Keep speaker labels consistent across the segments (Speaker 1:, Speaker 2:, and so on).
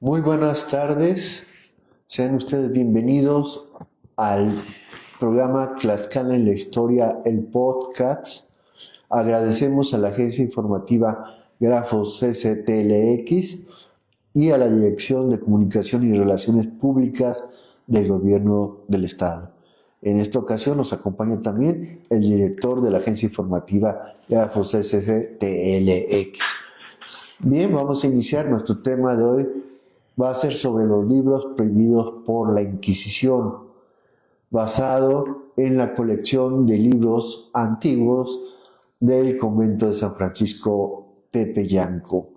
Speaker 1: Muy buenas tardes, sean ustedes bienvenidos al programa Tlaxcala en la Historia, el podcast. Agradecemos a la agencia informativa Grafos CCTLX y a la Dirección de Comunicación y Relaciones Públicas del Gobierno del Estado. En esta ocasión nos acompaña también el director de la agencia informativa Grafos CCTLX. Bien, vamos a iniciar. Nuestro tema de hoy va a ser sobre los libros prohibidos por la Inquisición, basado en la colección de libros antiguos del convento de San Francisco Tepeyanco.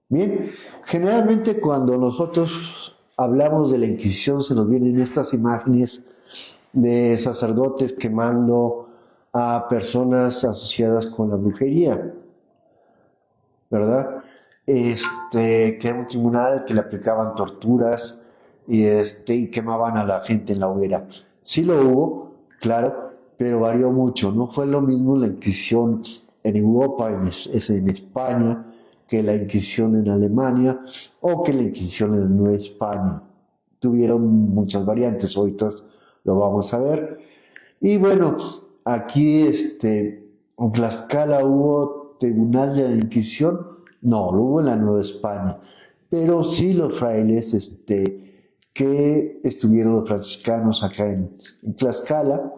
Speaker 1: Bien, generalmente cuando nosotros hablamos de la Inquisición se nos vienen estas imágenes de sacerdotes quemando a personas asociadas con la brujería, ¿verdad? Que era un tribunal que le aplicaban torturas y quemaban a la gente en la hoguera. Sí lo hubo, claro, pero varió mucho. No fue lo mismo la Inquisición en Europa, en España, que la Inquisición en Alemania o que la Inquisición en Nueva España. Tuvieron muchas variantes, ahorita lo vamos a ver. Y bueno, aquí en Tlaxcala hubo tribunal de la Inquisición, no, lo hubo en la Nueva España, pero sí los frailes que estuvieron los franciscanos acá en Tlaxcala,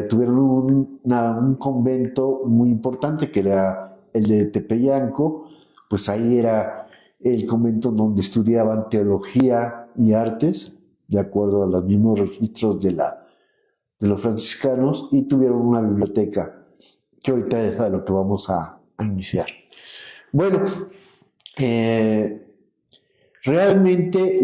Speaker 1: tuvieron un convento muy importante que era el de Tepeyanco, pues ahí era el convento donde estudiaban teología y artes, de acuerdo a los mismos registros de los franciscanos, y tuvieron una biblioteca, que ahorita es de lo que vamos a iniciar. Bueno, eh, realmente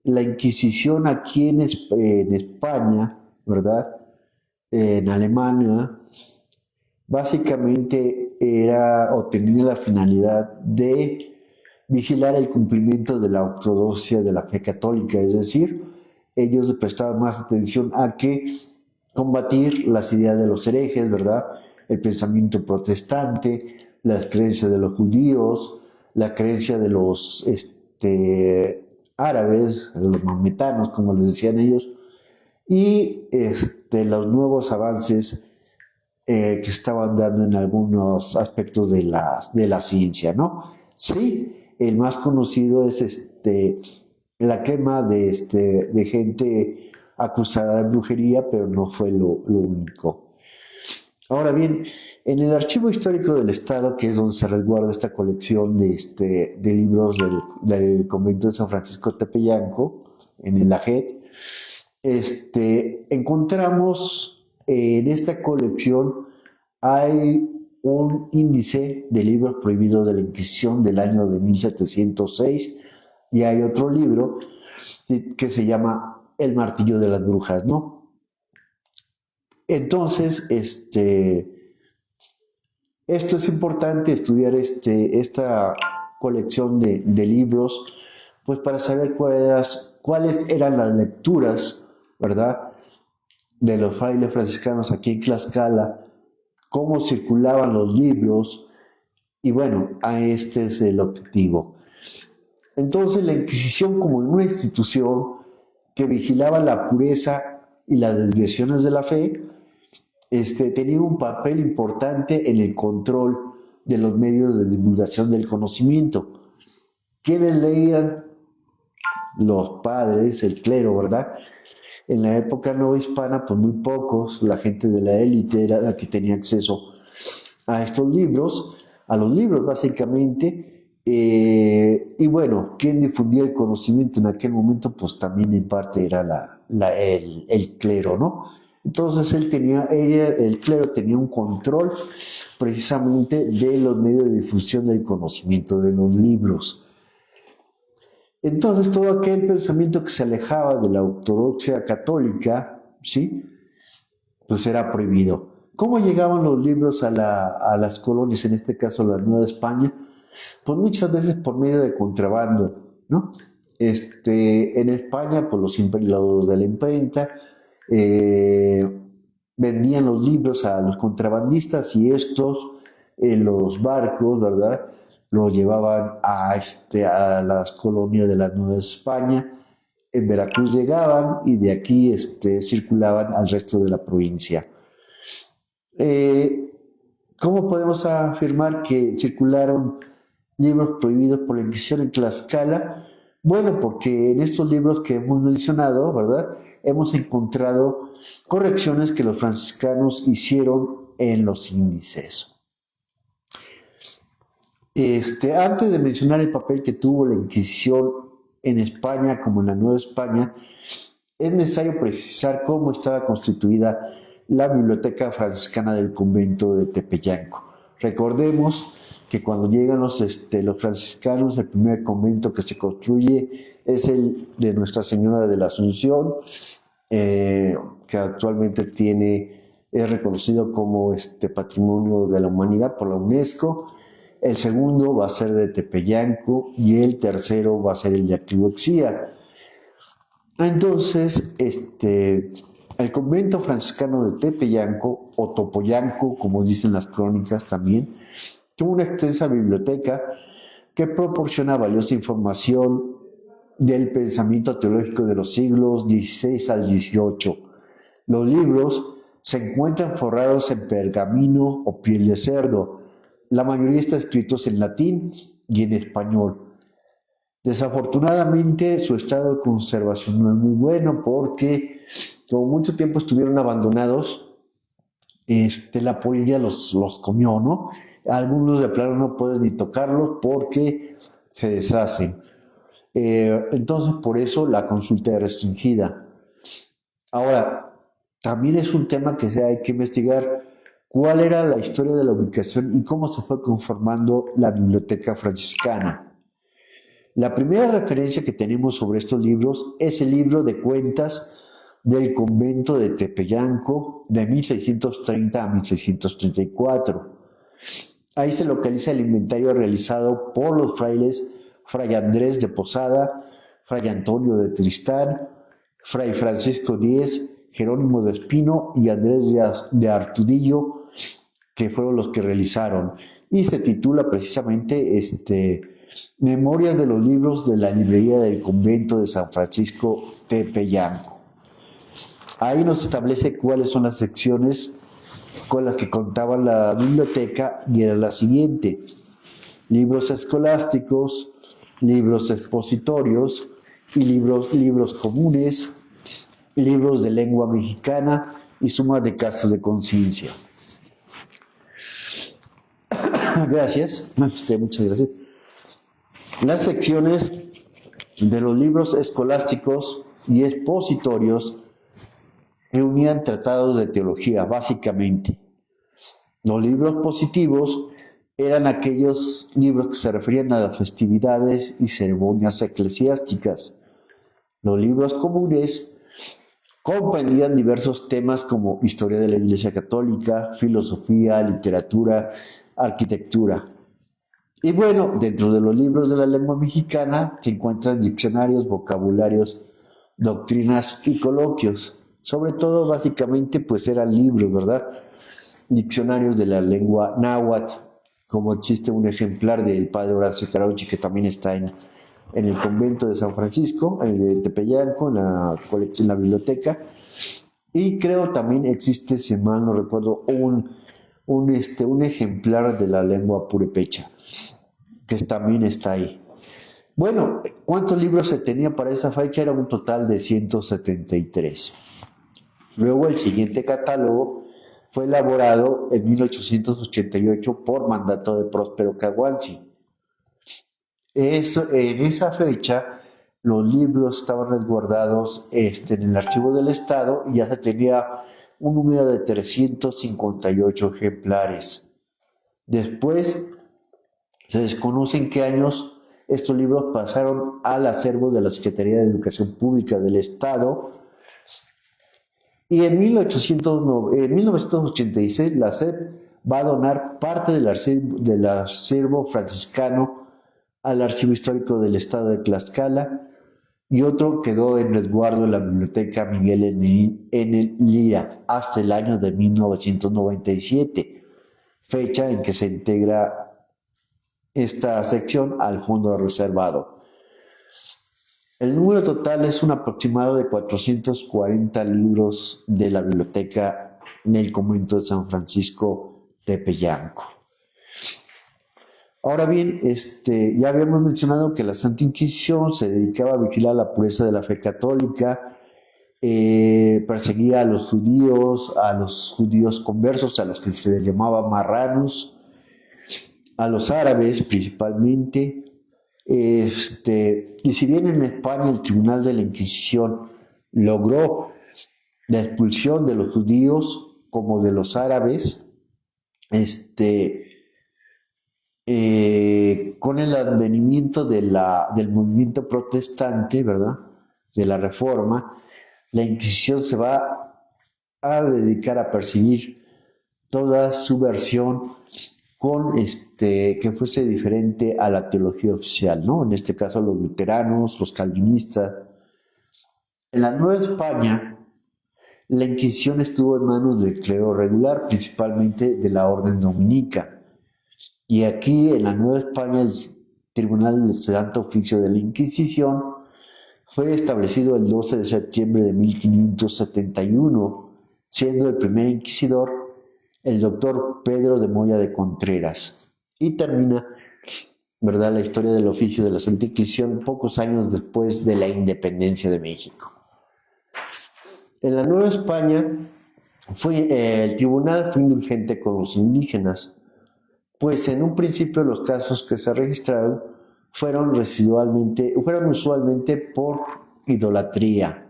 Speaker 1: la Inquisición aquí en España, ¿verdad? En Alemania, básicamente era o tenía la finalidad de vigilar el cumplimiento de la ortodoxia de la fe católica, es decir, ellos prestaban más atención a que combatir las ideas de los herejes, ¿verdad? El pensamiento protestante, las creencias de los judíos, la creencia de los árabes, los maometanos, como les decían ellos, y los nuevos avances que estaban dando en algunos aspectos de la ciencia, ¿no? Sí, el más conocido es la quema de gente acusada de brujería, pero no fue lo único. Ahora bien, en el Archivo Histórico del Estado, que es donde se resguarda esta colección de libros del convento de San Francisco Tepeyanco, en el AGET, encontramos en esta colección hay un índice de libros prohibidos de la Inquisición del año de 1706 y hay otro libro que se llama El martillo de las brujas, ¿no? Entonces, esto es importante estudiar esta colección de libros, pues para saber cuáles eran las lecturas, ¿verdad? De los frailes franciscanos aquí en Tlaxcala, cómo circulaban los libros, y bueno, a este es el objetivo. Entonces la Inquisición, como una institución que vigilaba la pureza y las desviaciones de la fe, tenía un papel importante en el control de los medios de divulgación del conocimiento. ¿Quiénes leían? Los padres, el clero, ¿verdad? En la época novohispana, pues muy pocos, la gente de la élite era la que tenía acceso a estos libros, a los libros básicamente, y bueno, quien difundía el conocimiento en aquel momento, pues también en parte era el clero, ¿no? Entonces el clero tenía un control precisamente de los medios de difusión del conocimiento, de los libros. Entonces todo aquel pensamiento que se alejaba de la ortodoxia católica, ¿sí? Pues era prohibido. ¿Cómo llegaban los libros a las colonias, en este caso la Nueva España? Pues muchas veces por medio de contrabando, ¿no? En España, pues los de la imprenta vendían los libros a los contrabandistas y estos en los barcos, ¿verdad? Los llevaban a las colonias de la Nueva España. En Veracruz llegaban y de aquí circulaban al resto de la provincia. Eh, ¿Cómo podemos afirmar que circularon libros prohibidos por la Inquisición en Tlaxcala? Bueno, porque en estos libros que hemos mencionado, ¿verdad? Hemos encontrado correcciones que los franciscanos hicieron en los índices. Antes de mencionar el papel que tuvo la Inquisición en España como en la Nueva España, es necesario precisar cómo estaba constituida la biblioteca franciscana del convento de Tepeyanco. Recordemos que cuando llegan los franciscanos, el primer convento que se construye es el de Nuestra Señora de la Asunción, que actualmente es reconocido como Patrimonio de la Humanidad por la UNESCO. El segundo va a ser de Tepeyanco y el tercero va a ser el de Aclihuexía. Entonces, el convento franciscano de Tepeyanco, o Topoyanco, como dicen las crónicas también, tuvo una extensa biblioteca que proporciona valiosa información del pensamiento teológico de los siglos XVI al XVIII. Los libros se encuentran forrados en pergamino o piel de cerdo. La mayoría están escritos en latín y en español. Desafortunadamente, su estado de conservación no es muy bueno porque, como mucho tiempo estuvieron abandonados, la polilla los comió, ¿no? Algunos de plano no puedes ni tocarlos porque se deshacen. Entonces, por eso la consulta es restringida. Ahora, también es un tema que hay que investigar cuál era la historia de la ubicación y cómo se fue conformando la biblioteca franciscana. La primera referencia que tenemos sobre estos libros es el libro de cuentas del convento de Tepeyanco de 1630 a 1634. Ahí se localiza el inventario realizado por los frailes Fray Andrés de Posada, Fray Antonio de Tristán, Fray Francisco Díez, Jerónimo de Espino y Andrés de Artudillo, que fueron los que realizaron. Y se titula precisamente Memorias de los libros de la librería del convento de San Francisco Tepeyanco. Ahí nos establece cuáles son las secciones con las que contaba la biblioteca y era la siguiente: libros escolásticos, libros expositorios y libros comunes, libros de lengua mexicana y suma de casos de conciencia. Gracias, muchas gracias. Las secciones de los libros escolásticos y expositorios reunían tratados de teología, básicamente. Los libros positivos eran aquellos libros que se referían a las festividades y ceremonias eclesiásticas. Los libros comunes comprendían diversos temas como historia de la Iglesia Católica, filosofía, literatura, arquitectura. Y bueno, dentro de los libros de la lengua mexicana se encuentran diccionarios, vocabularios, doctrinas y coloquios. Sobre todo, básicamente, pues eran libros, ¿verdad? Diccionarios de la lengua náhuatl, como existe un ejemplar del padre Horacio Carauchi, que también está en el convento de San Francisco, en el de Tepeyanco, en la colección, en la biblioteca. Y creo también existe, si mal no recuerdo, un ejemplar de la lengua purépecha, que también está ahí. Bueno, ¿cuántos libros se tenía para esa fecha? Era un total de 173. Luego el siguiente catálogo fue elaborado en 1888 por mandato de Próspero Caguanzi. En esa fecha los libros estaban resguardados en el archivo del Estado y ya se tenía un número de 358 ejemplares. Después se desconoce en qué años estos libros pasaron al acervo de la Secretaría de Educación Pública del Estado. Y en 1986 la SEP va a donar parte del acervo franciscano al Archivo Histórico del Estado de Tlaxcala y otro quedó en resguardo en la Biblioteca Miguel N. Lira hasta el año de 1997. fecha en que se integra esta sección al fondo reservado. El número total es un aproximado de 440 libros de la biblioteca del convento de San Francisco de Peyanco. Ahora bien, ya habíamos mencionado que la Santa Inquisición se dedicaba a vigilar la pureza de la fe católica, perseguía a los judíos conversos, a los que se les llamaba marranos, a los árabes principalmente. Y si bien en España el Tribunal de la Inquisición logró la expulsión de los judíos como de los árabes, con el advenimiento del movimiento protestante, ¿verdad?, de la Reforma, la Inquisición se va a dedicar a perseguir toda subversión que fuese diferente a la teología oficial, ¿no? En este caso los luteranos, los calvinistas. En la Nueva España, la Inquisición estuvo en manos del clero regular, principalmente de la Orden Dominica. Y aquí en la Nueva España el Tribunal del Santo Oficio de la Inquisición fue establecido el 12 de septiembre de 1571, siendo el primer inquisidor el doctor Pedro de Moya de Contreras. Y termina, ¿verdad?, la historia del oficio de la Santa Inquisición pocos años después de la independencia de México. En la Nueva España el tribunal fue indulgente con los indígenas, pues en un principio los casos que se registraron fueron usualmente por idolatría.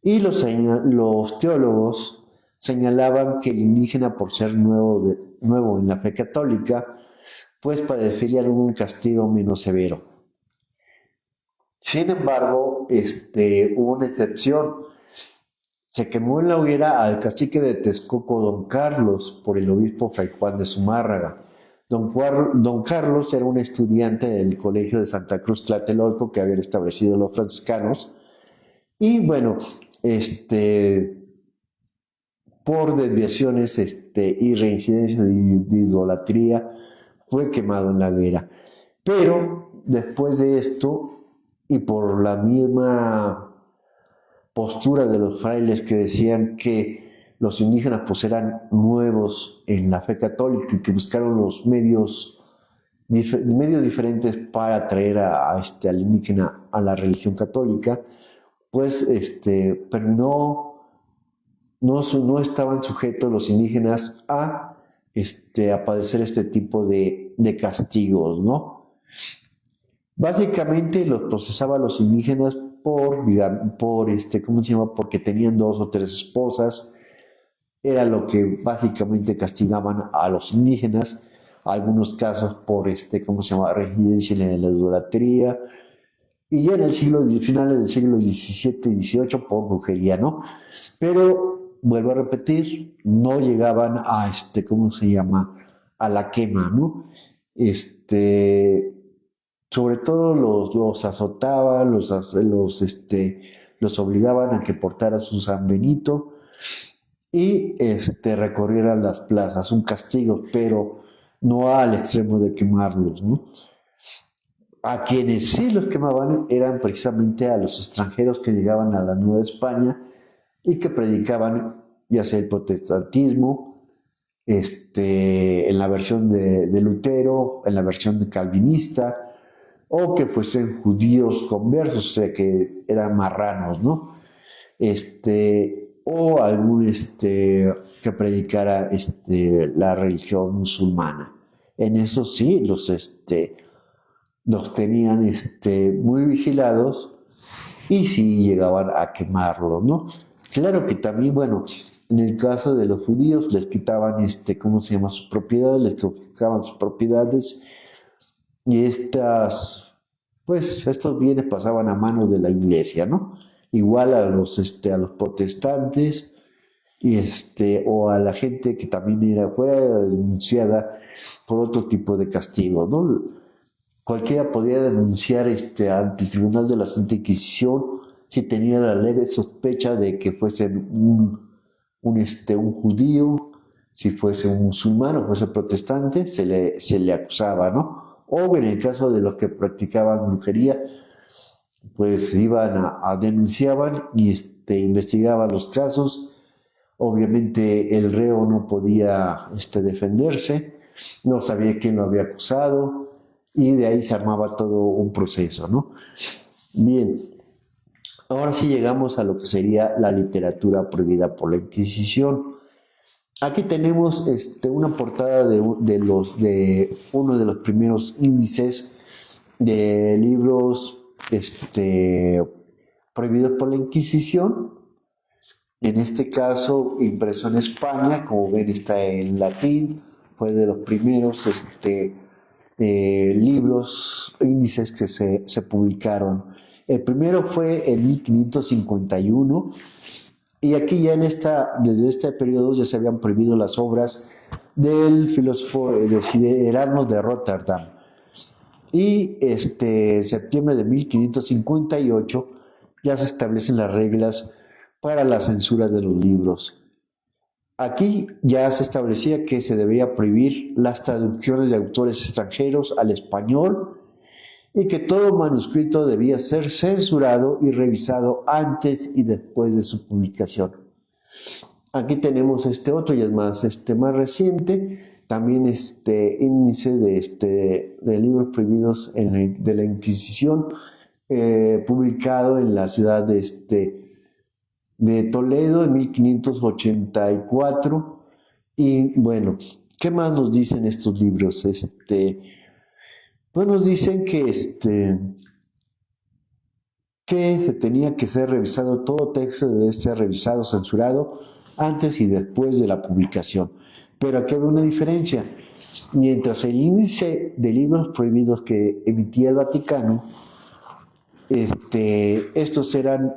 Speaker 1: Y los teólogos señalaban que el indígena, por ser nuevo en la fe católica, pues padecería un castigo menos severo. Sin embargo, hubo una excepción. Se quemó en la hoguera al cacique de Texcoco, don Carlos, por el obispo Fray Juan de Zumárraga. Don Carlos era un estudiante del colegio de Santa Cruz Tlatelolco que habían establecido los franciscanos. Y bueno, por desviaciones y reincidencia de idolatría, fue quemado en la hoguera. Pero después de esto, y por la misma postura de los frailes que decían que los indígenas pues eran nuevos en la fe católica y que buscaron los medios diferentes para atraer al indígena a la religión católica, pues pero no estaban sujetos los indígenas a padecer este tipo de castigos, ¿no? Básicamente los procesaba a los indígenas porque tenían 2 o 3 esposas. Era lo que básicamente castigaban a los indígenas. Algunos casos por residencia en la idolatría. Y ya en finales del siglo XVII y XVIII por brujería, ¿no? Pero, vuelvo a repetir, no llegaban a a la quema, ¿no? Sobre todo los azotaban, los obligaban a que portaran su San Benito y recorrieran las plazas, un castigo, pero no al extremo de quemarlos, ¿no? A quienes sí los quemaban eran precisamente a los extranjeros que llegaban a la Nueva España y que predicaban ya sea el protestantismo, en la versión de Lutero, en la versión de calvinista, o que fuesen judíos conversos, o sea, que eran marranos, ¿no? O algún que predicara la religión musulmana. En eso sí, los tenían muy vigilados y sí llegaban a quemarlos, ¿no? Claro que también, bueno, en el caso de los judíos les quitaban, sus propiedades, les confiscaban sus propiedades y estos bienes pasaban a manos de la iglesia, ¿no? Igual a los protestantes y o a la gente que también fuera denunciada por otro tipo de castigo, ¿no? Cualquiera podía denunciar ante el Tribunal de la Santa Inquisición si tenía la leve sospecha de que fuesen un judío si fuese un musulmán o fuese protestante, se le acusaba, ¿no? O en el caso de los que practicaban brujería, pues iban denunciaban y investigaban los casos. Obviamente el reo no podía defenderse, no sabía quién lo había acusado y de ahí se armaba todo un proceso, ¿no? Bien, ahora sí llegamos a lo que sería la literatura prohibida por la Inquisición. Aquí tenemos una portada de uno de los primeros índices de libros prohibidos por la Inquisición. En este caso, impreso en España, como ven está en latín, fue de los primeros libros, índices que se publicaron. El primero fue en 1551 y aquí ya desde este periodo ya se habían prohibido las obras del filósofo de Erasmo de Rotterdam. Y en septiembre de 1558 ya se establecen las reglas para la censura de los libros. Aquí ya se establecía que se debía prohibir las traducciones de autores extranjeros al español y que todo manuscrito debía ser censurado y revisado antes y después de su publicación. Aquí tenemos otro y es más reciente, también índice de libros prohibidos de la Inquisición, publicado en la ciudad de Toledo en 1584. Y bueno, ¿qué más nos dicen estos libros? Pues nos dicen que se tenía que ser revisado, todo texto debe ser revisado, censurado, antes y después de la publicación. Pero aquí había una diferencia. Mientras el índice de libros prohibidos que emitía el Vaticano, estos eran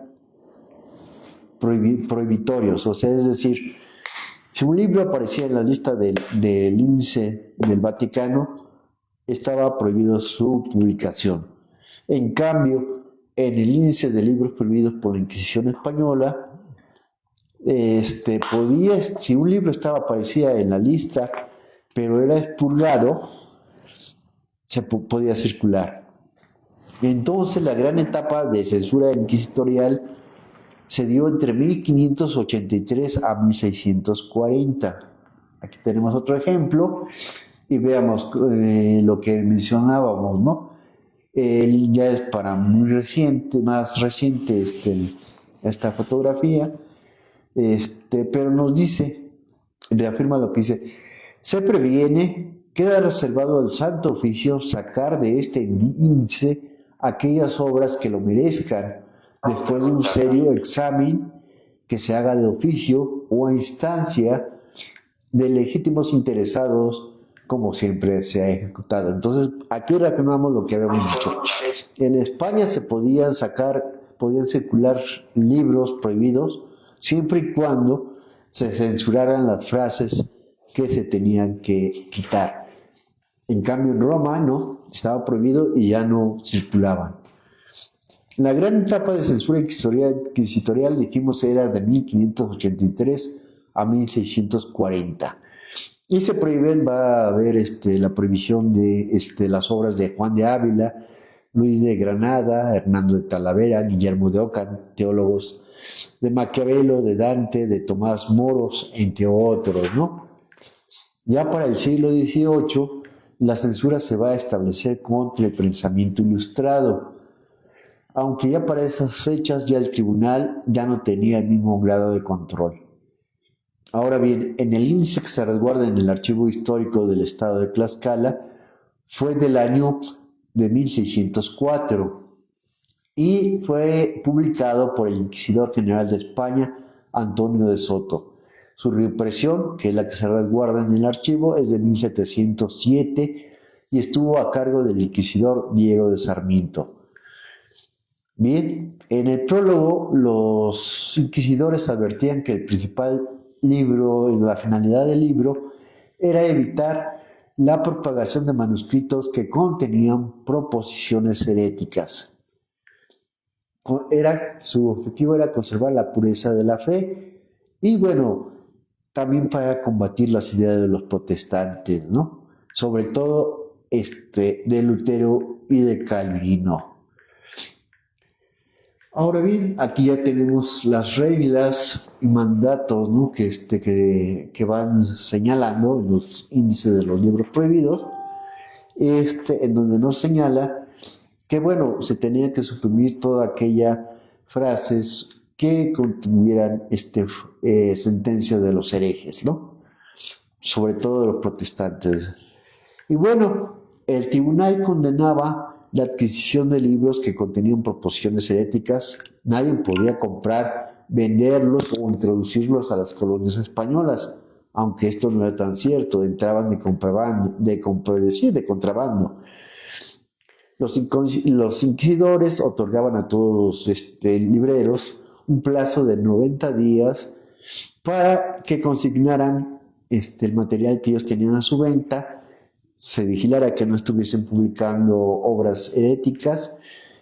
Speaker 1: prohibitorios, o sea, es decir, si un libro aparecía en la lista del índice del Vaticano, estaba prohibido su publicación. En cambio, en el índice de libros prohibidos por la Inquisición española, si un libro aparecía en la lista, pero era expurgado, podía circular. Entonces, la gran etapa de censura inquisitorial se dio entre 1583 a 1640. Aquí tenemos otro ejemplo y veamos lo que mencionábamos, ¿no? Ya es para muy reciente, más reciente esta fotografía, pero nos dice, reafirma lo que dice: se previene, queda reservado al Santo Oficio sacar de este índice aquellas obras que lo merezcan, después de un serio examen que se haga de oficio o a instancia de legítimos interesados, como siempre se ha ejecutado. Entonces, aquí reafirmamos lo que habíamos dicho. En España podían circular libros prohibidos, siempre y cuando se censuraran las frases que se tenían que quitar. En cambio, en Roma no, estaba prohibido y ya no circulaban. La gran etapa de censura inquisitorial, dijimos, era de 1583 a 1640. Y se prohíben, va a haber la prohibición de las obras de Juan de Ávila, Luis de Granada, Hernando de Talavera, Guillermo de Ockham, teólogos, de Maquiavelo, de Dante, de Tomás Moros, entre otros, ¿no? Ya para el siglo XVIII, la censura se va a establecer contra el pensamiento ilustrado, aunque ya para esas fechas ya el tribunal ya no tenía el mismo grado de control. Ahora bien, en el índice que se resguarda en el Archivo Histórico del Estado de Tlaxcala, fue del año de 1604 y fue publicado por el Inquisidor General de España, Antonio de Soto. Su reimpresión, que es la que se resguarda en el archivo, es de 1707 y estuvo a cargo del Inquisidor Diego de Sarmiento. Bien, en el prólogo los inquisidores advertían que el principal la finalidad del libro era evitar la propagación de manuscritos que contenían proposiciones heréticas. Su objetivo era conservar la pureza de la fe y bueno, también para combatir las ideas de los protestantes, ¿no? Sobre todo de Lutero y de Calvino. Ahora bien, aquí ya tenemos las reglas y mandatos, ¿no? que van señalando en los índices de los libros prohibidos, en donde nos señala que, bueno, se tenía que suprimir toda aquella frases que contuvieran sentencias de los herejes, ¿no? Sobre todo de los protestantes. Y bueno, el tribunal condenaba la adquisición de libros que contenían proposiciones heréticas. Nadie podía comprar, venderlos o introducirlos a las colonias españolas, aunque esto no era tan cierto, entraban de contrabando. Los inquisidores otorgaban a todos los libreros un plazo de 90 días para que consignaran el material que ellos tenían a su venta, se vigilara que no estuviesen publicando obras heréticas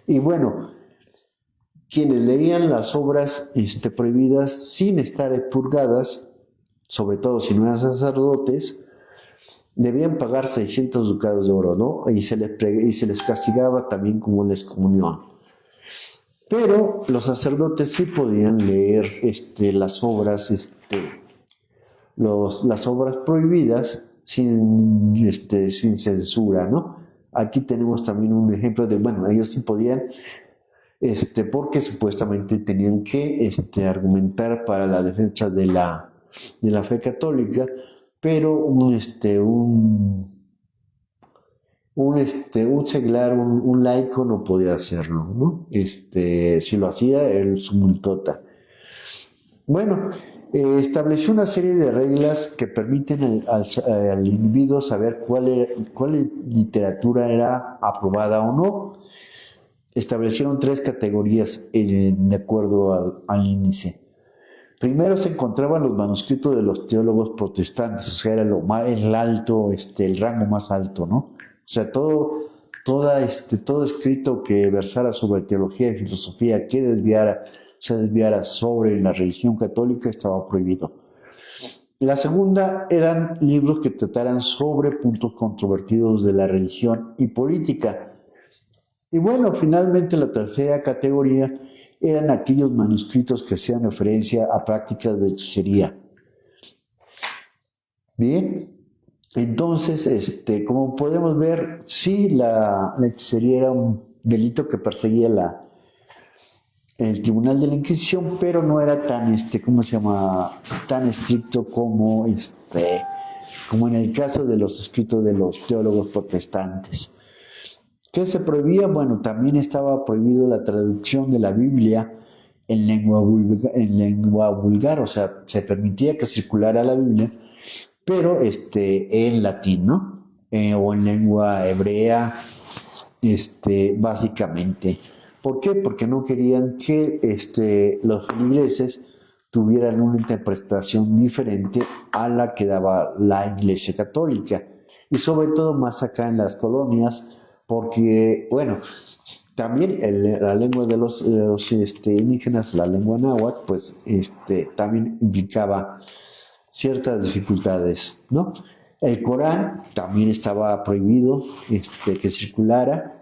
Speaker 1: y bueno, quienes leían las obras prohibidas sin estar expurgadas, sobre todo si no eran sacerdotes, debían pagar 600 ducados de oro, ¿no? Y se les castigaba también como la excomunión. Pero los sacerdotes sí podían leer las obras, las obras prohibidas sin censura, ¿no? Aquí tenemos también un ejemplo de, bueno, ellos sí podían, porque supuestamente tenían que argumentar para la defensa de la fe católica, pero un seglar, un laico no podía hacerlo, ¿no? Si lo hacía, el sumultota. Bueno, estableció una serie de reglas que permiten al individuo saber cuál literatura era aprobada o no. Establecieron 3 categorías de acuerdo al índice. Primero se encontraban los manuscritos de los teólogos protestantes, o sea, era el alto, el rango más alto, ¿no? O sea, todo escrito que versara sobre teología y filosofía que se desviara sobre la religión católica estaba prohibido. La segunda eran libros que trataran sobre puntos controvertidos de la religión y política. Y bueno, finalmente la tercera categoría eran aquellos manuscritos que hacían referencia a prácticas de hechicería. Bien, entonces, como podemos ver, sí, la hechicería era un delito que perseguía el Tribunal de la Inquisición, pero no era tan, tan estricto como en el caso de los escritos de los teólogos protestantes. ¿Qué se prohibía? Bueno, también estaba prohibido la traducción de la Biblia en lengua vulgar, o sea, se permitía que circulara la Biblia, pero en latín, ¿no? O en lengua hebrea, básicamente. ¿Por qué? Porque no querían que los feligreses tuvieran una interpretación diferente a la que daba la Iglesia Católica. Y sobre todo más acá en las colonias, porque, bueno, también la lengua de los indígenas, la lengua náhuatl, pues también implicaba ciertas dificultades, ¿no? El Corán también estaba prohibido que circulara,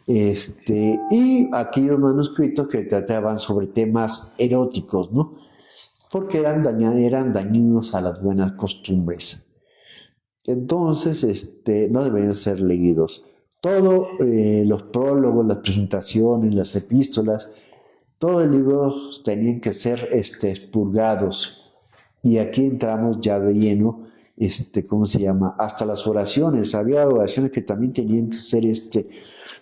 Speaker 1: y aquellos manuscritos que trataban sobre temas eróticos, ¿no? Porque eran dañinos a las buenas costumbres. Entonces, no deberían ser leídos. Todo, los prólogos, las presentaciones, las epístolas, todo el libro tenían que ser expurgados. Y aquí entramos ya de lleno, ¿cómo se llama? Hasta las oraciones. Había oraciones que también tenían que ser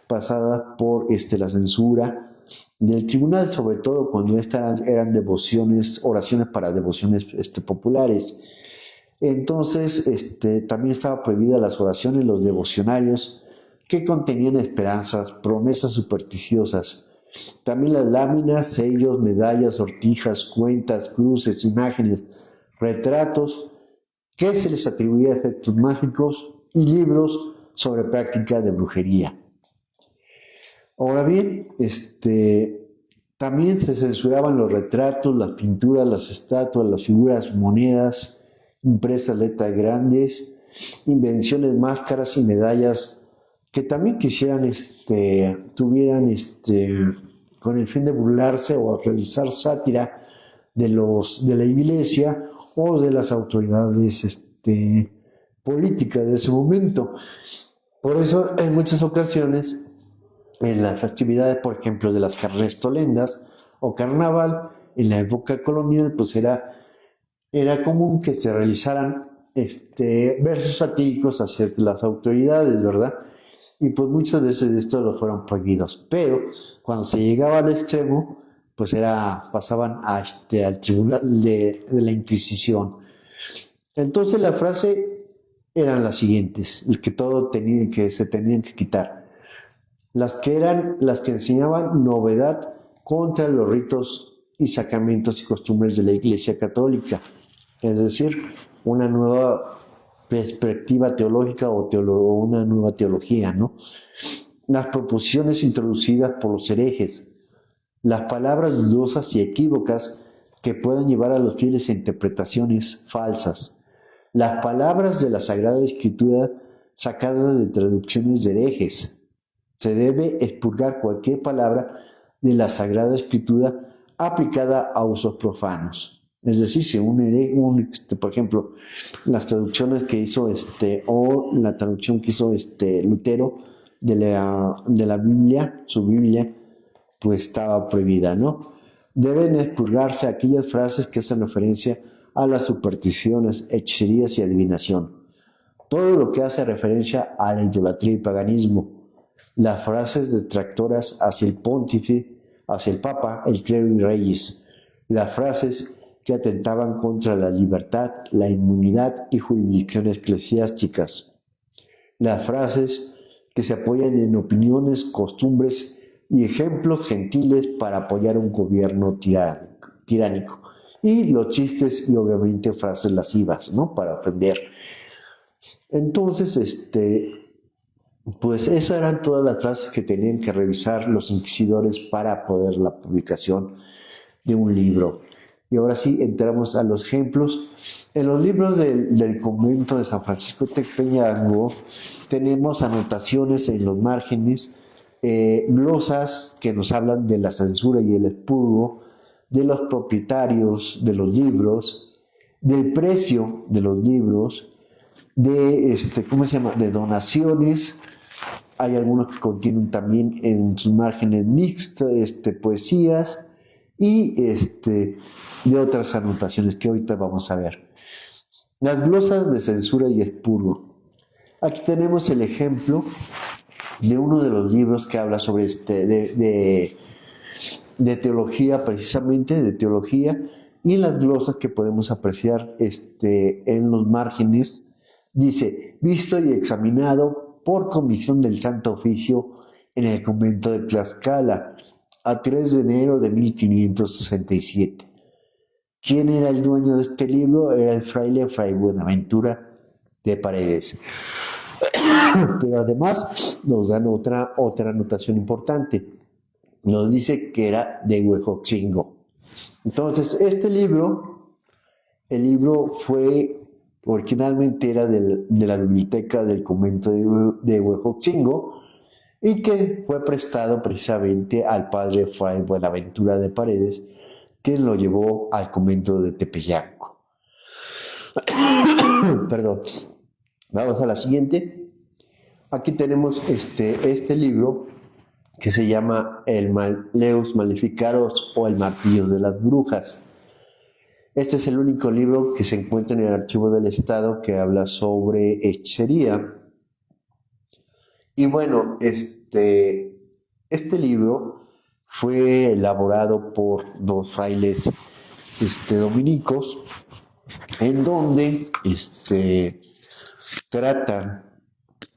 Speaker 1: pasadas por la censura del tribunal, sobre todo cuando estas eran oraciones para devociones populares. Entonces, también estaba prohibida las oraciones, los devocionarios que contenían esperanzas, promesas supersticiosas. También las láminas, sellos, medallas, sortijas, cuentas, cruces, imágenes, retratos que se les atribuía efectos mágicos y libros sobre práctica de brujería. Ahora bien, también se censuraban los retratos, las pinturas, las estatuas, las figuras, monedas, impresas letras grandes, invenciones, máscaras y medallas que también quisieran, tuvieran, con el fin de burlarse o realizar sátira de la iglesia o de las autoridades, políticas de ese momento. Por eso, en muchas ocasiones, en las festividades, por ejemplo, de las carnestolendas o carnaval, en la época colonial, pues era común que se realizaran versos satíricos hacia las autoridades, ¿verdad? Y pues muchas veces estos lo fueron prohibidos. Pero cuando se llegaba al extremo, pues pasaban al tribunal de la Inquisición. Entonces la frase eran las siguientes, el que que se tenían que quitar. Las que enseñaban novedad contra los ritos y sacramentos y costumbres de la Iglesia Católica, es decir, una nueva perspectiva teológica o una nueva teología, ¿no? Las proposiciones introducidas por los herejes, las palabras dudosas y equívocas que pueden llevar a los fieles a interpretaciones falsas, las palabras de la Sagrada Escritura sacadas de traducciones de herejes. Se debe expurgar cualquier palabra de la Sagrada Escritura aplicada a usos profanos. Es decir, si por ejemplo, las traducciones que hizo o la traducción que hizo Lutero de la Biblia, su Biblia, pues estaba prohibida, ¿no? Deben expurgarse aquellas frases que hacen referencia a las supersticiones, hechicerías y adivinación. Todo lo que hace referencia a la idolatría y paganismo. Las frases detractoras hacia el pontífice, hacia el papa, el clero y reyes. Las frases que atentaban contra la libertad, la inmunidad y jurisdicción eclesiásticas. Las frases que se apoyan en opiniones, costumbres y ejemplos gentiles para apoyar un gobierno tiránico. Y los chistes y obviamente frases lascivas, ¿no? Para ofender. Entonces, pues esas eran todas las frases que tenían que revisar los inquisidores para poder la publicación de un libro. Y ahora sí, entramos a los ejemplos. En los libros del convento de San Francisco Tecpeñango tenemos anotaciones en los márgenes, glosas que nos hablan de la censura y el expurgo, de los propietarios de los libros, del precio de los libros, de donaciones. Hay algunos que contienen también en sus márgenes mixtas, poesías y de otras anotaciones que ahorita vamos a ver. Las glosas de censura y expurgo. Aquí tenemos el ejemplo de uno de los libros que habla sobre de teología, precisamente de teología, y las glosas que podemos apreciar en los márgenes. Dice: visto y examinado por comisión del Santo Oficio en el convento de Tlaxcala, a 3 de enero de 1567. ¿Quién era el dueño de este libro? Era el fraile Fray Buenaventura de Paredes. Pero además nos dan otra anotación importante. Nos dice que era de Huejotzingo. Entonces, el libro fue, originalmente era de la biblioteca del convento de Huejotzingo, y que fue prestado precisamente al padre Fray Buenaventura de Paredes, quien lo llevó al convento de Tepeyanco. Perdón. Vamos a la siguiente. Aquí tenemos este libro que se llama el Leus Maleficaros o el Martillo de las Brujas. Este es el único libro que se encuentra en el Archivo del Estado que habla sobre hechicería. Y bueno, este libro fue elaborado por dos frailes dominicos, en donde tratan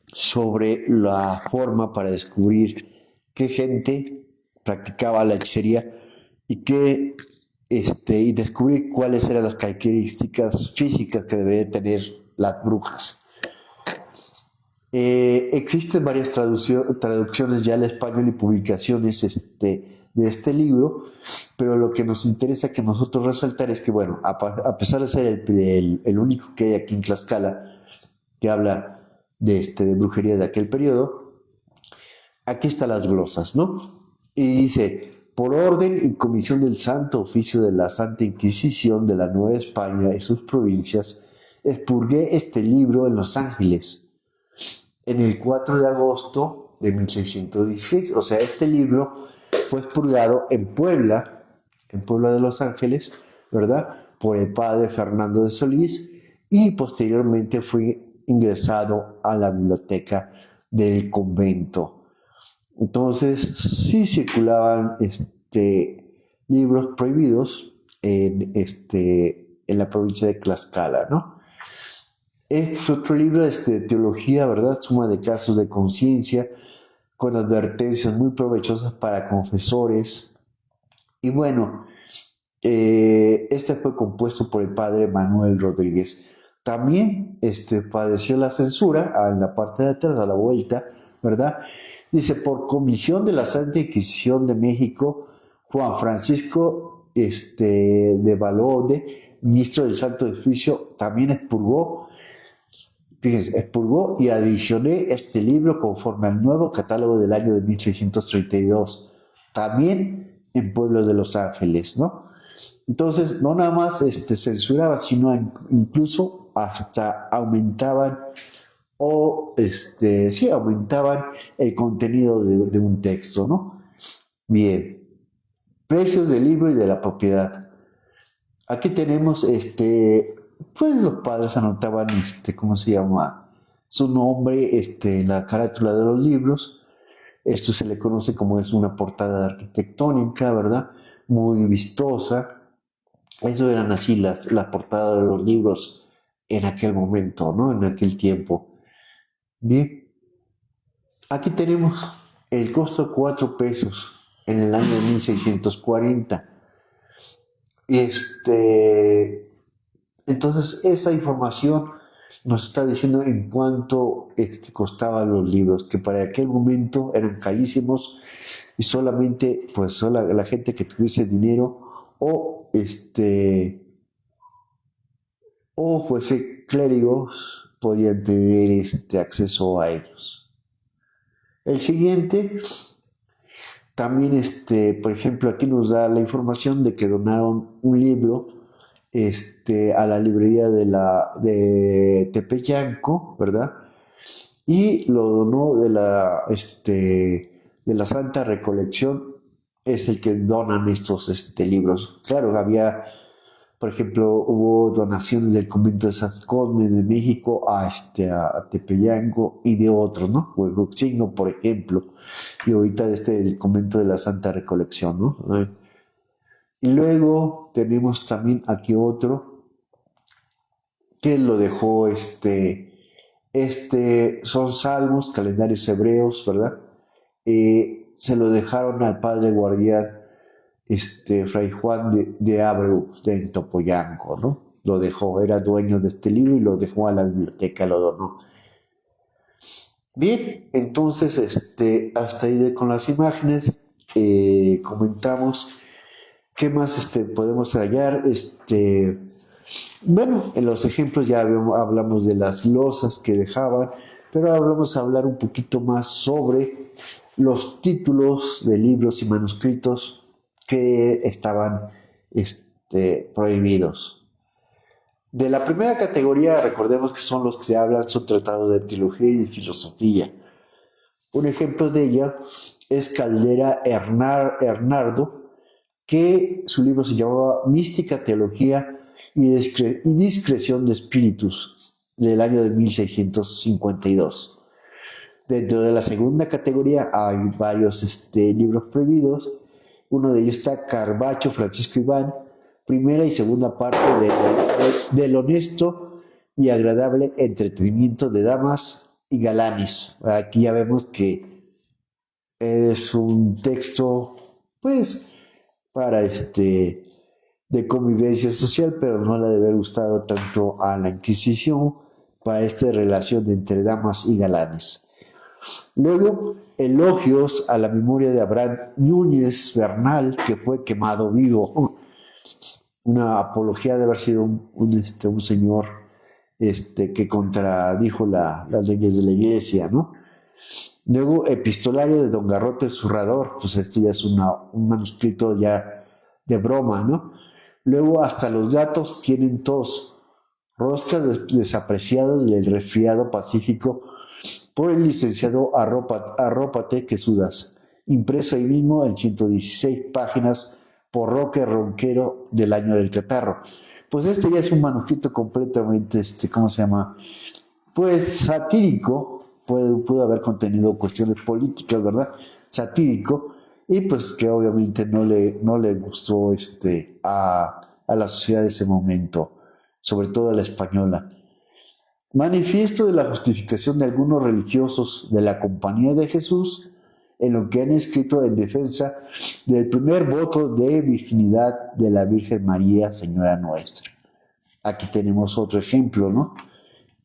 Speaker 1: sobre la forma para descubrir qué gente practicaba la hechicería y descubrir cuáles eran las características físicas que deberían tener las brujas. Existen varias traducciones ya al español y publicaciones de este libro, pero lo que nos interesa que nosotros resaltar es que, bueno, a pesar de ser el único que hay aquí en Tlaxcala que habla de brujería de aquel periodo, aquí están las glosas, ¿no? Y dice, por orden y comisión del Santo Oficio de la Santa Inquisición de la Nueva España y sus provincias, expurgué este libro en Los Ángeles, en el 4 de agosto de 1616. O sea, este libro fue expurgado en Puebla de Los Ángeles, ¿verdad? Por el padre Fernando de Solís, y posteriormente fue ingresado a la biblioteca del convento. Entonces, sí circulaban libros prohibidos en la provincia de Tlaxcala, ¿no? Es otro libro de teología, ¿verdad? Suma de casos de conciencia, con advertencias muy provechosas para confesores. Y bueno, este fue compuesto por el padre Manuel Rodríguez. También padeció la censura en la parte de atrás, a la vuelta, ¿verdad? Dice, por comisión de la Santa Inquisición de México, Juan Francisco de Valode, ministro del Santo Oficio, también expurgó y adicioné este libro conforme al nuevo catálogo del año de 1632, también en Pueblo de Los Ángeles, ¿no? Entonces, no nada más censuraba, sino incluso hasta aumentaban aumentaban el contenido de un texto, ¿no? Bien, precios del libro y de la propiedad. Aquí tenemos, pues los padres anotaban, ¿cómo se llama? Su nombre, en la carátula de los libros. Esto se le conoce como es una portada arquitectónica, ¿verdad? Muy vistosa. Eso eran así las portadas de los libros en aquel momento, ¿no? En aquel tiempo. Bien, aquí tenemos el costo de 4 pesos en el año de 1640. Entonces, esa información nos está diciendo en cuánto costaban los libros, que para aquel momento eran carísimos y solamente pues la gente que tuviese dinero o fuese clérigos podían tener acceso a ellos. El siguiente, también por ejemplo, aquí nos da la información de que donaron un libro a la librería de Tepeyanco, ¿verdad? Y lo donó de la Santa Recolección, es el que donan estos libros. Claro, por ejemplo, hubo donaciones del convento de San Cosme de México a Tepeyanco y de otros, ¿no? Huehuetzingo, por ejemplo, y ahorita el convento de la Santa Recolección, ¿no? Y luego tenemos también aquí otro que lo dejó son salmos, calendarios hebreos, ¿verdad? Se lo dejaron al padre guardián, Fray Juan de Abreu, de Topoyanco, ¿no? Lo dejó, era dueño de este libro y lo dejó a la biblioteca, lo donó. Bien, entonces, hasta ahí con las imágenes, comentamos qué más podemos hallar. Bueno, en los ejemplos ya hablamos de las glosas que dejaban, pero ahora vamos a hablar un poquito más sobre los títulos de libros y manuscritos que estaban prohibidos. De la primera categoría, recordemos que son los que se hablan, son tratados de teología y de filosofía. Un ejemplo de ella es Caldera Hernardo, que su libro se llamaba Mística Teología y Discreción de Espíritus, del año de 1652. Dentro de la segunda categoría hay varios libros prohibidos. Uno de ellos está Carvacho Francisco Iván, primera y segunda parte del honesto y agradable entretenimiento de damas y galanes. Aquí ya vemos que es un texto, pues, para de convivencia social, pero no le debe haber gustado tanto a la Inquisición para esta relación entre damas y galanes. Luego elogios a la memoria de Abraham Núñez Bernal, que fue quemado vivo. Una apología de haber sido un señor que contradijo las leyes de la iglesia, ¿no? Luego, epistolario de Don Garrote Zurrador, pues esto ya es un manuscrito ya de broma, ¿no? Luego, hasta los gatos tienen tos, roscas desapreciadas del resfriado pacífico por el licenciado Arrópate que sudas, impreso ahí mismo en 116 páginas por Roque Ronquero del año del catarro. Pues este ya es un manuscrito completamente, ¿cómo se llama? Pues satírico, puede haber contenido cuestiones políticas, ¿verdad? Satírico, y pues que obviamente no le gustó a la sociedad de ese momento, sobre todo a la española. Manifiesto de la justificación de algunos religiosos de la Compañía de Jesús, en lo que han escrito en defensa del primer voto de virginidad de la Virgen María, Señora Nuestra. Aquí tenemos otro ejemplo, ¿no?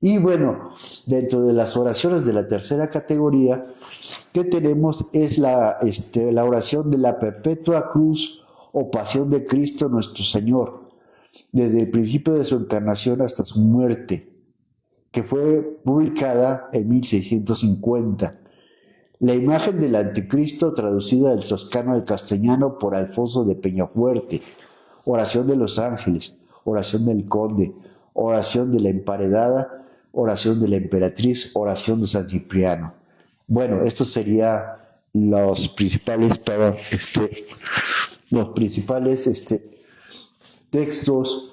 Speaker 1: Y bueno, dentro de las oraciones de la tercera categoría que tenemos es la oración de la perpetua cruz o pasión de Cristo nuestro Señor, desde el principio de su encarnación hasta su muerte, que fue publicada en 1650. La imagen del anticristo traducida del toscano al castellano por Alfonso de Peñafuerte, oración de los ángeles, oración del conde, oración de la emparedada, oración de la emperatriz, oración de San Cipriano. Bueno, estos serían los principales textos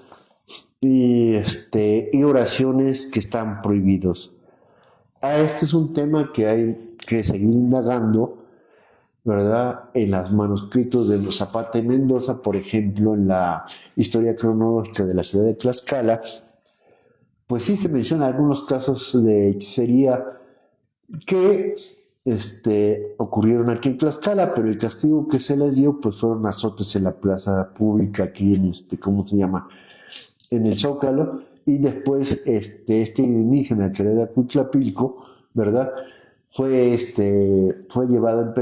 Speaker 1: y oraciones que están prohibidos. Este es un tema que hay que seguir indagando, ¿verdad? En los manuscritos de los Zapata y Mendoza, por ejemplo, en la historia cronológica de la ciudad de Tlaxcala, pues sí se mencionan algunos casos de hechicería que ocurrieron aquí en Tlaxcala, pero el castigo que se les dio pues fueron azotes en la plaza pública aquí en ¿cómo se llama? En el Zócalo, y después este indígena que era de Acuitlapilco, ¿verdad? Fue llevado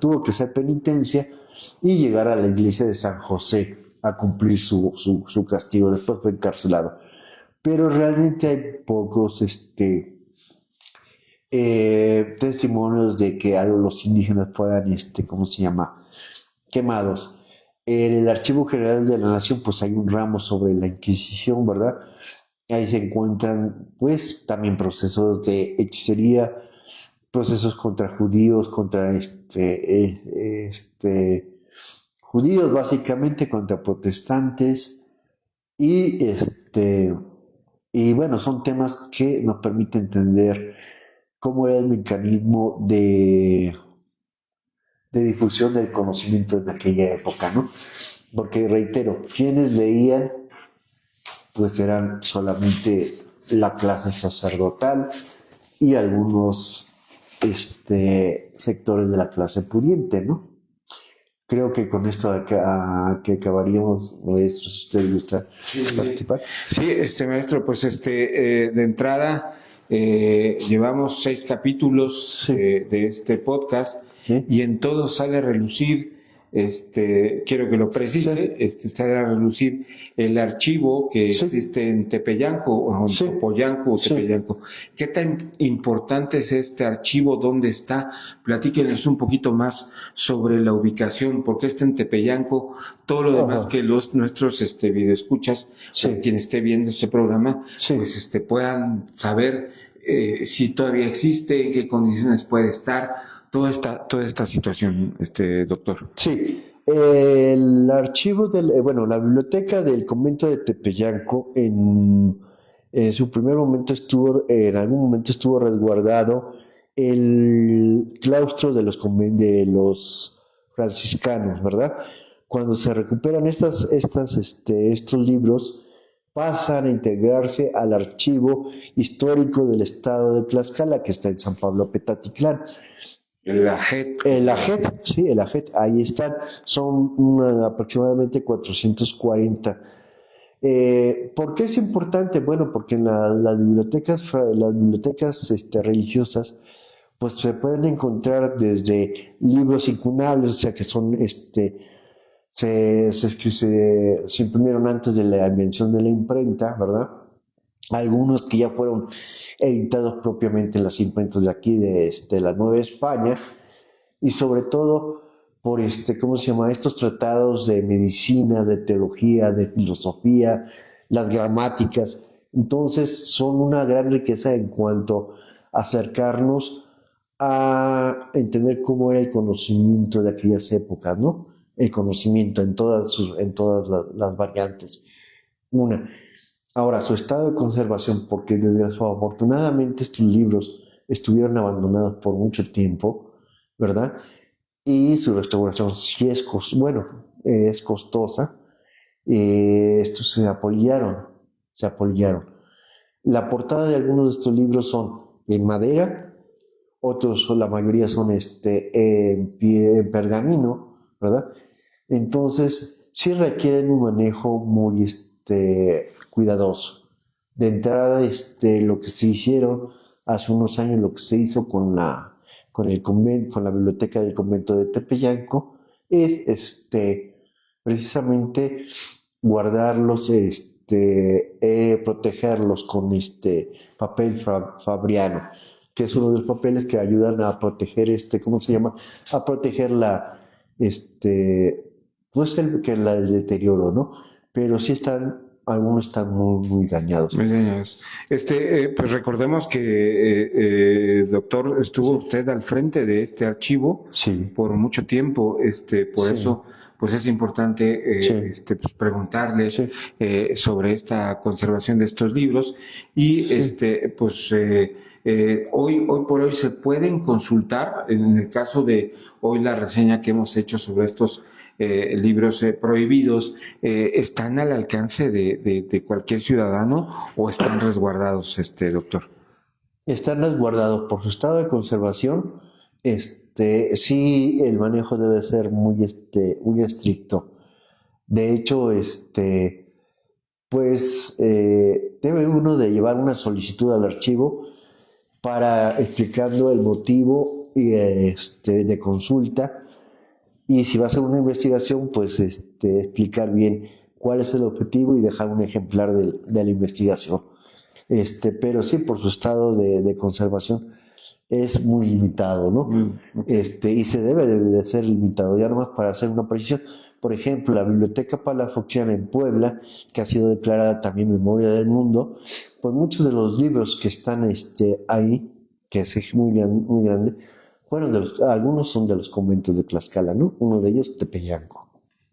Speaker 1: tuvo que hacer penitencia y llegar a la iglesia de San José a cumplir su castigo. Después fue encarcelado. Pero realmente hay pocos testimonios de que los indígenas fueran, ¿cómo se llama? Quemados. En el Archivo General de la Nación, pues hay un ramo sobre la Inquisición, ¿verdad? Ahí se encuentran, pues, también procesos de hechicería, procesos contra judíos, contra judíos básicamente, contra protestantes, y bueno, son temas que nos permiten entender cómo era el mecanismo de difusión del conocimiento en aquella época, ¿no? Porque, reitero, quienes leían, pues eran solamente la clase sacerdotal y algunos sectores de la clase pudiente, ¿no? Creo que con esto que acabaríamos, maestro, si usted gusta participar.
Speaker 2: Sí, maestro, pues de entrada llevamos 6 capítulos de este podcast, y en todos sale a relucir, quiero que lo precise, sale a relucir el archivo que existe en Tepeyanco, o en Topoyanco o Tepeyanco. ¿Qué tan importante es este archivo? ¿Dónde está? Platíquenos un poquito más sobre la ubicación, porque está en Tepeyanco, todo lo demás que nuestros videoescuchas, o quien esté viendo este programa, pues puedan saber si todavía existe, en qué condiciones puede estar, toda esta situación, doctor.
Speaker 1: Sí, el archivo la biblioteca del convento de Tepeyanco en su primer momento en algún momento estuvo resguardado el claustro de los franciscanos, ¿verdad? Cuando se recuperan estos libros, pasan a integrarse al archivo histórico del estado de Tlaxcala, que está en San Pablo Petatitlán. El AJET, ahí están, son aproximadamente 440. ¿Por qué es importante? Bueno, porque en las bibliotecas religiosas, pues se pueden encontrar desde libros incunables, o sea que son se imprimieron antes de la invención de la imprenta, ¿verdad? Algunos que ya fueron editados propiamente en las imprentas de aquí, de la Nueva España, y sobre todo por ¿cómo se llama? Estos tratados de medicina, de teología, de filosofía, las gramáticas. Entonces son una gran riqueza en cuanto a acercarnos a entender cómo era el conocimiento de aquellas épocas, ¿no? El conocimiento en todas las variantes. Una. Ahora, su estado de conservación, porque desafortunadamente estos libros estuvieron abandonados por mucho tiempo, ¿verdad? Y su restauración sí es costosa. Estos se apolillaron. La portada de algunos de estos libros son en madera, otros, la mayoría son en pergamino, ¿verdad? Entonces, sí requieren un manejo muy cuidadoso. De entrada, lo que se hicieron hace unos años, lo que se hizo con el convento, con la biblioteca del convento de Tepeyanco, es precisamente guardarlos, protegerlos con papel fabriano, que es uno de los papeles que ayudan a proteger ¿cómo se llama? A proteger pues el deterioro, ¿no? Pero sí algunos están muy, muy dañados.
Speaker 2: Muy dañados. Pues recordemos que, doctor, estuvo usted al frente de este archivo
Speaker 1: Sí.
Speaker 2: por mucho tiempo, por
Speaker 1: Sí.
Speaker 2: eso, pues es importante,
Speaker 1: Sí.
Speaker 2: pues preguntarle
Speaker 1: Sí.
Speaker 2: sobre esta conservación de estos libros y, pues, hoy por hoy se pueden consultar, en el caso de hoy la reseña que hemos hecho sobre estos libros prohibidos, ¿están al alcance de cualquier ciudadano o están resguardados, doctor?
Speaker 1: Están resguardados por su estado de conservación. Sí, el manejo debe ser muy estricto. De hecho, pues debe uno de llevar una solicitud al archivo para explicando el motivo de consulta, y si va a hacer una investigación, pues explicar bien cuál es el objetivo y dejar un ejemplar de la investigación. Pero sí, por su estado de conservación es muy limitado, ¿no?
Speaker 2: Okay.
Speaker 1: Y se debe de ser limitado. Ya nomás para hacer una precisión, por ejemplo, la Biblioteca Palafoxiana en Puebla, que ha sido declarada también Memoria del Mundo, pues muchos de los libros que están ahí, que es muy grande, algunos son de los conventos de Tlaxcala, ¿no? Uno de ellos Tepeyanco.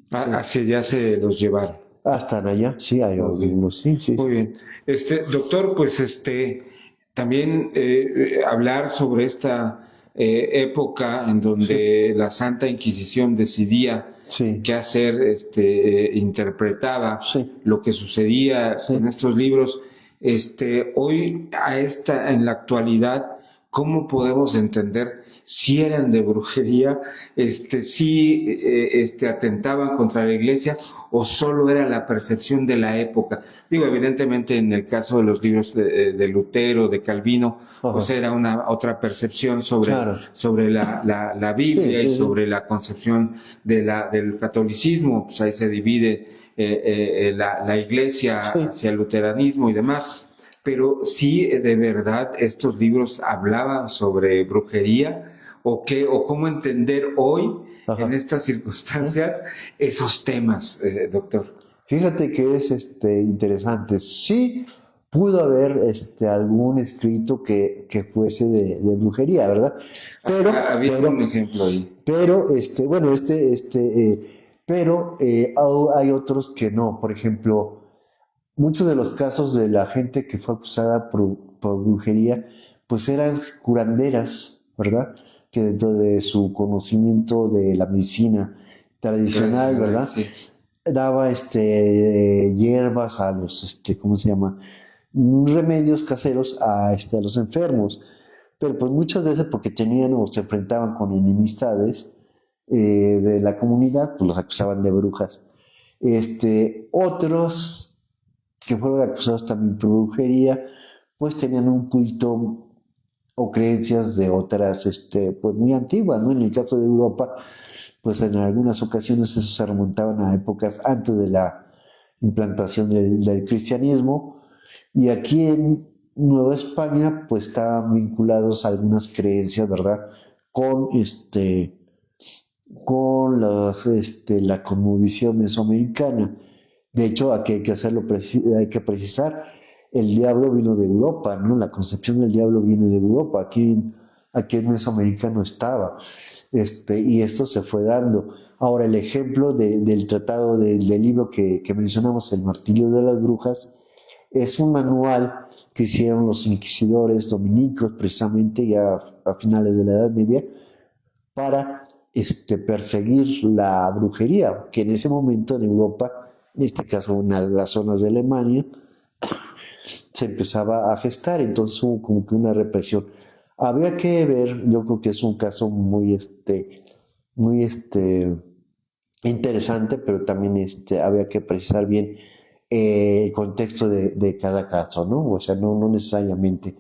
Speaker 2: Hacia allá se los llevaron.
Speaker 1: Hasta allá, sí, hay algunos, sí.
Speaker 2: Muy bien. Doctor, pues también hablar sobre esta época en donde la Santa Inquisición decidía qué hacer, interpretaba lo que sucedía con estos libros. Hoy en la actualidad, ¿cómo podemos entender si eran de brujería, si atentaban contra la iglesia o solo era la percepción de la época? Digo, evidentemente en el caso de los libros de Lutero, de Calvino, pues era otra percepción sobre la Biblia y sobre la concepción del catolicismo. Pues ahí se divide la iglesia hacia el luteranismo y demás. Pero sí, de verdad, estos libros hablaban sobre brujería, o cómo entender hoy, en estas circunstancias, esos temas, doctor.
Speaker 1: Fíjate que es interesante. Sí pudo haber algún escrito que fuese de brujería, ¿verdad? Pero
Speaker 2: había un ejemplo ahí.
Speaker 1: Pero pero hay otros que no. Por ejemplo, muchos de los casos de la gente que fue acusada por brujería, pues eran curanderas, ¿verdad? Que dentro de su conocimiento de la medicina tradicional, ¿verdad?
Speaker 2: Sí.
Speaker 1: Daba hierbas a los, ¿cómo se llama? Remedios caseros a los enfermos. Pero pues muchas veces porque tenían o se enfrentaban con enemistades de la comunidad, pues los acusaban de brujas. Otros que fueron acusados también por brujería, pues tenían un culto o creencias de otras, pues muy antiguas, ¿no? En el caso de Europa, pues en algunas ocasiones eso se remontaban a épocas antes de la implantación del cristianismo, y aquí en Nueva España, pues estaban vinculados a algunas creencias, ¿verdad? Con la cosmovisión mesoamericana. De hecho, aquí hay que hay que precisar, el diablo vino de Europa, ¿no? La concepción del diablo viene de Europa, aquí en Mesoamérica no estaba, y esto se fue dando. Ahora, el ejemplo del tratado del libro que mencionamos, El martirio de las brujas, es un manual que hicieron los inquisidores dominicos, precisamente ya a finales de la Edad Media, para perseguir la brujería, que en ese momento en Europa, en este caso en las zonas de Alemania, se empezaba a gestar, entonces hubo como que una represión. Había que ver, yo creo que es un caso muy interesante, pero también había que precisar bien el contexto de cada caso, ¿no? O sea, no necesariamente.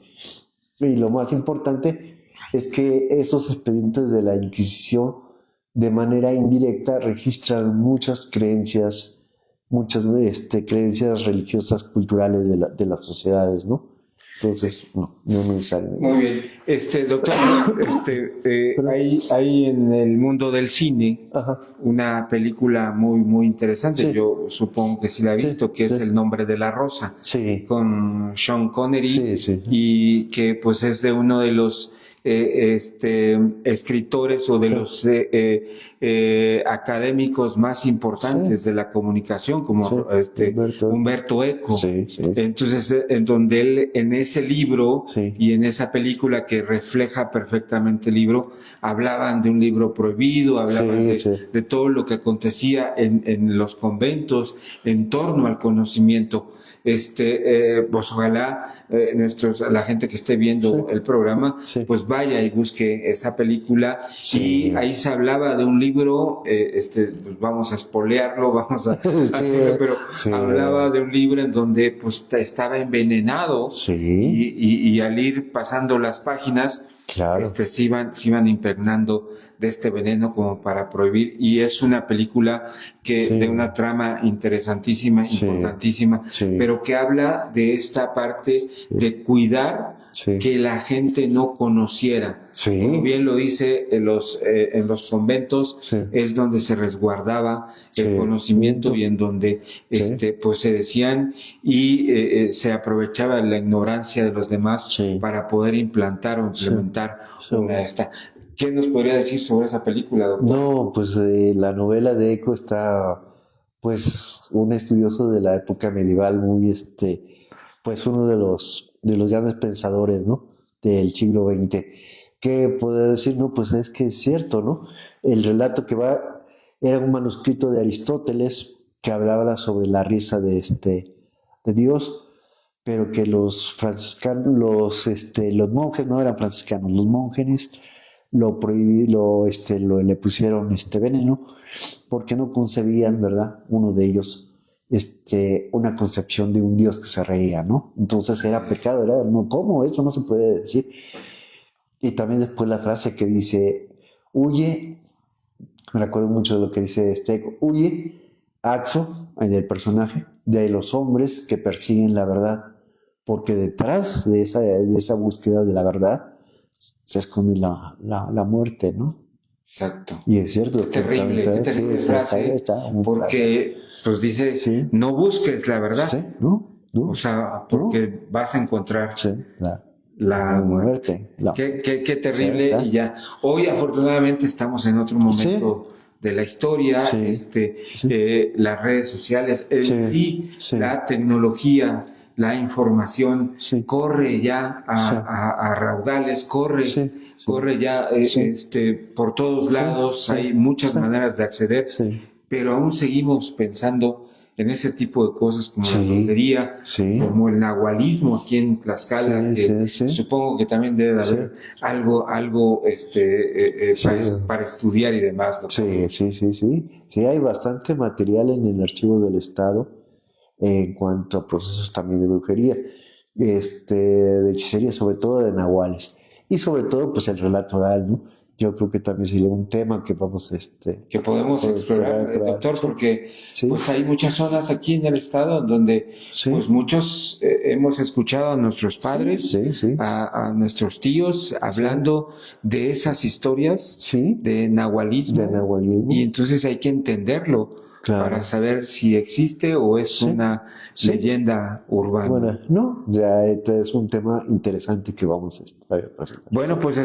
Speaker 1: Y lo más importante es que esos expedientes de la Inquisición, de manera indirecta, registran muchas creencias religiosas, culturales de las sociedades, ¿no? Entonces, no necesariamente.
Speaker 2: Muy bien. Doctor, hay en el mundo del cine
Speaker 1: Ajá.
Speaker 2: una película muy, muy interesante.
Speaker 1: Sí.
Speaker 2: Yo supongo que sí la he visto, que es El nombre de la rosa,
Speaker 1: Sí.
Speaker 2: con Sean Connery,
Speaker 1: Sí.
Speaker 2: y que pues es de uno de los escritores o de los académicos más importantes de la comunicación, como Humberto Eco.
Speaker 1: Sí.
Speaker 2: Entonces, en donde él, en ese libro
Speaker 1: Sí.
Speaker 2: y en esa película que refleja perfectamente el libro, hablaban de un libro prohibido, hablaban de todo lo que acontecía en los conventos en torno al conocimiento. Pues ojalá la gente que esté viendo el programa, pues vaya y busque esa película. Y ahí se hablaba de un libro, pues vamos a spoilearlo, vamos a hacerlo, pero hablaba de un libro en donde pues estaba envenenado, y al ir pasando las páginas,
Speaker 1: claro,
Speaker 2: se iban impregnando de este veneno como para prohibir, y es una película de una trama interesantísima, importantísima, pero que habla de esta parte de cuidar que la gente no conociera. Como bien lo dice, en los conventos es donde se resguardaba el conocimiento, y en donde pues se decían y se aprovechaba la ignorancia de los demás para poder implantar o implementar una esta. ¿Qué nos podría decir sobre esa película, doctor?
Speaker 1: No, pues la novela de Eco está, pues, un estudioso de la época medieval, muy, pues, uno de los grandes pensadores, ¿no? Del siglo XX, que puede decir, no, pues es que es cierto, ¿no? El relato que va era un manuscrito de Aristóteles que hablaba sobre la risa de Dios, pero que los franciscanos, los monjes no eran franciscanos, los monjes le pusieron veneno porque no concebían, ¿verdad? Uno de ellos, una concepción de un Dios que se reía, ¿no? Entonces era pecado, no, ¿cómo? Eso no se puede decir. Y también después la frase que dice, huye, me recuerdo mucho de lo que dice huye, Axo, en el personaje, de los hombres que persiguen la verdad, porque detrás de esa búsqueda de la verdad se esconde la muerte, ¿no?
Speaker 2: Exacto.
Speaker 1: Y es cierto.
Speaker 2: Qué terrible frase, porque pues dice, no busques la verdad.
Speaker 1: Sí, ¿no?
Speaker 2: O sea, porque vas a encontrar la muerte. Qué terrible. Y ya, hoy afortunadamente estamos en otro momento de la historia, las redes sociales, la tecnología, la información corre ya a raudales, corre ya por todos lados, hay muchas maneras de acceder, pero aún seguimos pensando en ese tipo de cosas como la brujería, como el nahualismo aquí en Tlaxcala, que supongo que también debe de haber algo para estudiar y demás, ¿no?
Speaker 1: Sí, hay bastante material en el archivo del Estado en cuanto a procesos también de brujería, de hechicería, sobre todo de nahuales. y sobre todo pues el relato oral, ¿no? Yo creo que también sería un tema que vamos
Speaker 2: que podemos explorar, doctor, porque pues hay muchas zonas aquí en el estado donde pues muchos hemos escuchado a nuestros padres, a nuestros tíos hablando de esas historias de nahualismo, y entonces hay que entenderlo. Claro. Para saber si existe o es una leyenda urbana.
Speaker 1: Bueno, no, ya este es un tema interesante que vamos a estar presentando.
Speaker 2: Bueno, pues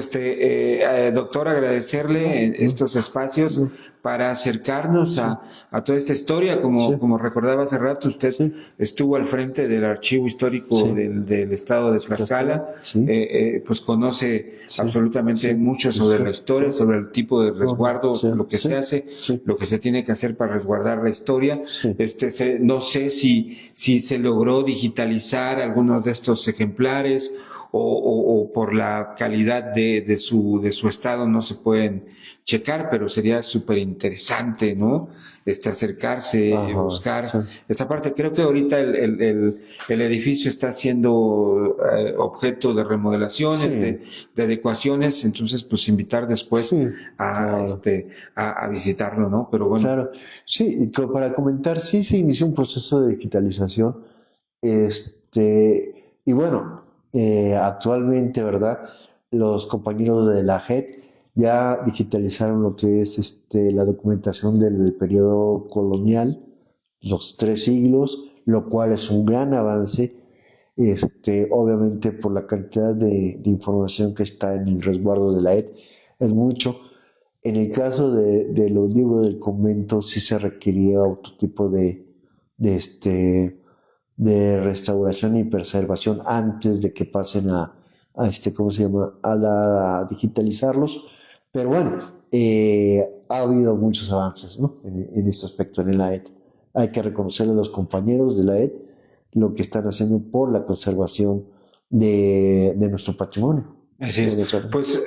Speaker 2: doctor, agradecerle estos espacios para acercarnos a toda esta historia. Como recordaba hace rato, usted estuvo al frente del archivo histórico del estado de Tlaxcala, pues conoce absolutamente mucho sobre la historia, sobre el tipo de resguardo, lo que se hace, lo que se tiene que hacer para resguardar la historia. No sé si se logró digitalizar algunos de estos ejemplares o por la calidad de su estado no se pueden checar, pero sería súper interesante, ¿no? Acercarse, buscar esta parte. Creo que ahorita el edificio está siendo objeto de remodelaciones, de adecuaciones, entonces pues invitar después a visitarlo, ¿no? Pero bueno.
Speaker 1: Claro, sí, para comentar, sí se inició un proceso de digitalización, y bueno, actualmente, ¿verdad? Los compañeros de la JET ya digitalizaron lo que es la documentación del periodo colonial, los 3 siglos, lo cual es un gran avance, obviamente por la cantidad de información que está en el resguardo de la ED, es mucho. En el caso de los libros del convento sí se requería otro tipo de restauración y preservación antes de que pasen a digitalizarlos. Pero bueno, ha habido muchos avances, ¿no? en este aspecto en la ED. Hay que reconocerle a los compañeros de la ED lo que están haciendo por la conservación de nuestro patrimonio.
Speaker 2: Así es. Pues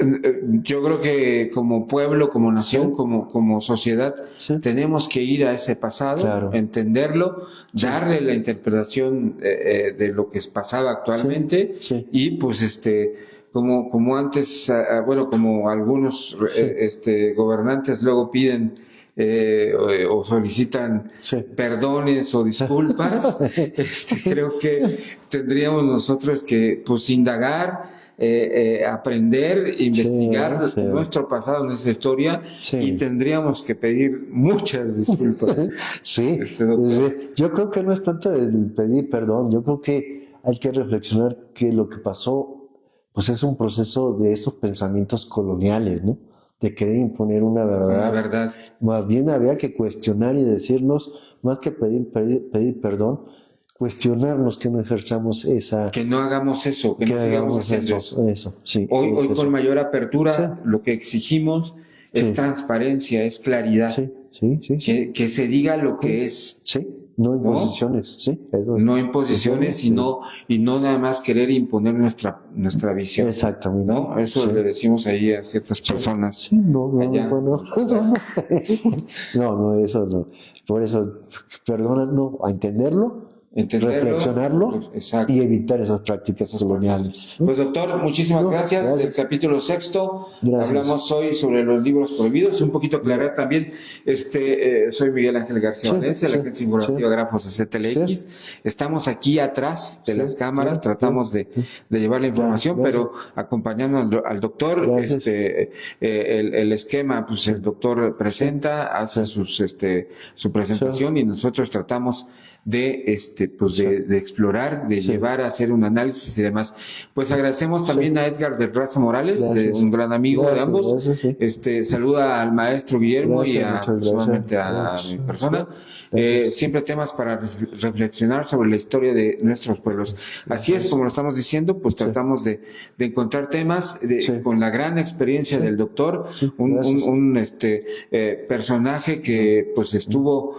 Speaker 2: yo creo que como pueblo, como nación, como sociedad, tenemos que ir a ese pasado, entenderlo, darle la interpretación de lo que pasaba actualmente y pues como antes, como algunos gobernantes luego piden o solicitan perdones o disculpas, creo que tendríamos nosotros que pues indagar, aprender, investigar nuestro pasado, nuestra historia, y tendríamos que pedir muchas disculpas.
Speaker 1: Yo creo que no es tanto el pedir perdón, yo creo que hay que reflexionar que lo que pasó pues es un proceso de estos pensamientos coloniales, ¿no? De querer imponer una verdad. Más bien había que cuestionar y decirnos, más que pedir perdón, cuestionarnos que no ejerzamos esa...
Speaker 2: Que no hagamos eso, que no sigamos haciendo eso. Hoy con mayor apertura lo que exigimos es transparencia, es claridad. Que se diga lo que es.
Speaker 1: No imposiciones,
Speaker 2: No imposiciones y no nada más querer imponer nuestra visión.
Speaker 1: Exactamente.
Speaker 2: ¿No? Eso le decimos ahí a ciertas personas.
Speaker 1: No, eso no. Por eso, perdónanos, a entenderlo, reflexionarlo y evitar esas prácticas coloniales.
Speaker 2: Pues doctor, muchísimas gracias. Del capítulo 6 hablamos hoy sobre los libros prohibidos. Un poquito aclarar también, soy Miguel Ángel García Valencia, la agencia informativa Grafos CTLX. Estamos aquí atrás de las cámaras, tratamos de llevar la información, pero acompañando al doctor, el esquema, pues el doctor presenta, hace su presentación y nosotros tratamos de explorar, de llevar a hacer un análisis y demás. Pues agradecemos también a Edgar del Razo Morales, un gran amigo de ambos. Saluda al maestro Guillermo y solamente a mi persona. Siempre temas para reflexionar sobre la historia de nuestros pueblos. Así es, como lo estamos diciendo, pues tratamos de encontrar temas con la gran experiencia del doctor, un personaje que pues estuvo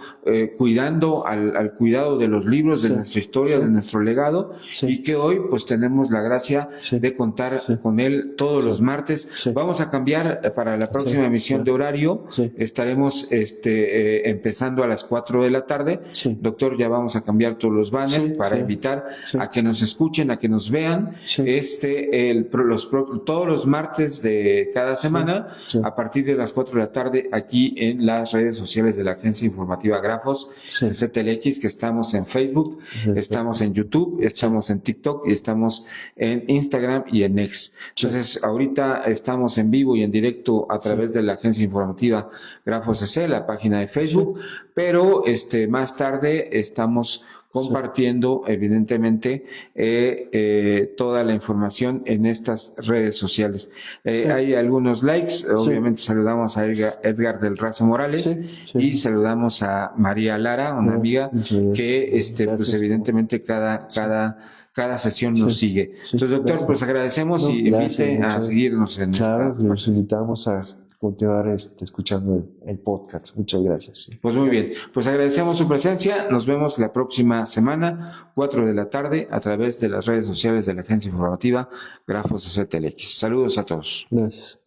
Speaker 2: cuidando al cuidador cuidado de los libros, de
Speaker 1: Sí.
Speaker 2: nuestra historia,
Speaker 1: Sí.
Speaker 2: de nuestro legado,
Speaker 1: Sí.
Speaker 2: y que hoy pues tenemos la gracia
Speaker 1: Sí.
Speaker 2: de contar
Speaker 1: Sí.
Speaker 2: con él todos
Speaker 1: Sí.
Speaker 2: los martes.
Speaker 1: Sí.
Speaker 2: Vamos a cambiar para la próxima
Speaker 1: Sí.
Speaker 2: emisión
Speaker 1: Sí.
Speaker 2: de horario.
Speaker 1: Sí.
Speaker 2: Estaremos empezando a las 4 de la tarde.
Speaker 1: Sí.
Speaker 2: Doctor, ya vamos a cambiar todos los banners
Speaker 1: Sí.
Speaker 2: para
Speaker 1: Sí.
Speaker 2: invitar
Speaker 1: Sí.
Speaker 2: a que nos escuchen, a que nos vean.
Speaker 1: Sí.
Speaker 2: Todos los martes de cada semana,
Speaker 1: Sí.
Speaker 2: a partir de las 4 de la tarde, aquí en las redes sociales de la Agencia Informativa Grafos,
Speaker 1: Sí.
Speaker 2: de CTLX, que estamos en Facebook,
Speaker 1: Sí.
Speaker 2: estamos en YouTube, estamos en TikTok y estamos en Instagram y en X.
Speaker 1: Sí.
Speaker 2: Entonces, ahorita estamos en vivo y en directo a través de la Agencia Informativa Grafos CC, la página de Facebook, pero más tarde estamos compartiendo, evidentemente, toda la información en estas redes sociales. Hay algunos likes, obviamente saludamos a Edgar del Razo Morales,
Speaker 1: Sí. Sí.
Speaker 2: y saludamos a María Lara, una amiga que, pues
Speaker 1: Gracias.
Speaker 2: evidentemente cada sesión nos
Speaker 1: Sí.
Speaker 2: sigue.
Speaker 1: Sí.
Speaker 2: Entonces, doctor,
Speaker 1: Gracias.
Speaker 2: pues agradecemos
Speaker 1: No,
Speaker 2: y
Speaker 1: gracias,
Speaker 2: invite a
Speaker 1: muchas-
Speaker 2: seguirnos en
Speaker 1: Claro,
Speaker 2: estas
Speaker 1: los
Speaker 2: partes.
Speaker 1: invitamos a continuar escuchando el podcast. Muchas gracias. Sí.
Speaker 2: Pues muy bien, pues agradecemos su presencia, nos vemos la próxima semana, 4 de la tarde, a través de las redes sociales de la Agencia Informativa Grafos CTLX. Saludos a todos.
Speaker 1: Gracias.